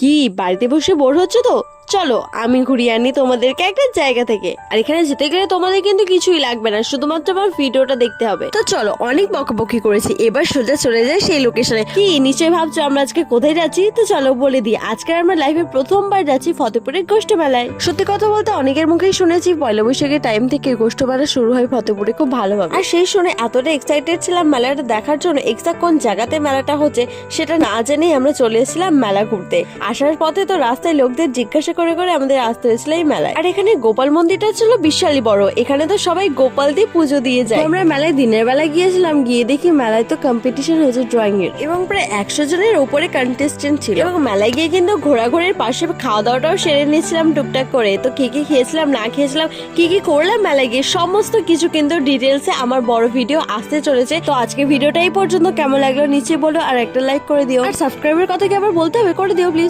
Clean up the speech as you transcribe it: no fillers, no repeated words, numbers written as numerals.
কি বাড়িতে বসে বোর হচ্ছে তো? চলো আমি ঘুরিয়ে আনি তোমাদেরকে একটা জায়গা থেকে। আর এখানে যেতে গেলে তোমাদের কিন্তু কিছুই লাগবে না, শুধুমাত্র আমার ভিডিওটা দেখতে হবে। তো চলো, অনেক বকাবকি করেছি, এবার সোজা চলে যাই সেই লোকেশনে। কি নিশ্চয়ই ভাবছো আমরা আজকে কোথায় যাচ্ছি? তো চলো বলে দিই, আজকে আমরা লাইফে প্রথমবার যাচ্ছি ফতেপুরের গোষ্ঠ মেলায়। সত্যি কথা বলতে অনেকের মুখেই শুনেছি পয়লা বৈশাখের টাইম থেকে গোষ্ঠ মেলা শুরু হয় ফতেপুরে খুব ভালোভাবে। আর সেই শুনে এতটা এক্সাইটেড ছিলাম মেলাটা দেখার জন্য, এক্সাক্ট কোন জায়গাতে মেলাটা হচ্ছে সেটা না জেনেই আমরা চলে এসেছিলাম মেলা ঘুরতে। আসার পথে তো রাস্তায় লোকদের জিজ্ঞাসা করে করে আমাদের আসতে হয়েছিল এই মেলায়। আর এখানে গোপাল মন্দিরটা ছিল বিশালই বড়, এখানে তো সবাই গোপাল দিয়ে পুজো দিয়ে যায়। আমরা মেলায় দিনের বেলা গিয়েছিলাম, গিয়ে দেখি মেলায় তো কম্পিটিশন হয়েছে ড্রয়িং এর, এবং প্রায় 100 জনের উপরে কন্টেস্টেন্ট ছিল। এবং মেলায় গিয়ে কিন্তু ঘোরাঘুরির পাশে খাওয়া দাওয়াটাও সেরে নিয়েছিলাম টুকটাক করে। তো কি কি খেয়েছিলাম না খেয়েছিলাম, কি কি করলাম মেলায় গিয়ে, সমস্ত কিছু কিন্তু ডিটেলসে আমার বড় ভিডিও আসতে চলেছে। তো আজকে ভিডিওটা এই পর্যন্ত, কেমন লাগলো নিচে বলো, আর একটা লাইক করে দিও, আর সাবস্ক্রাইবের কথা কি আবার বলতে হবে, করে দিও প্লিজ।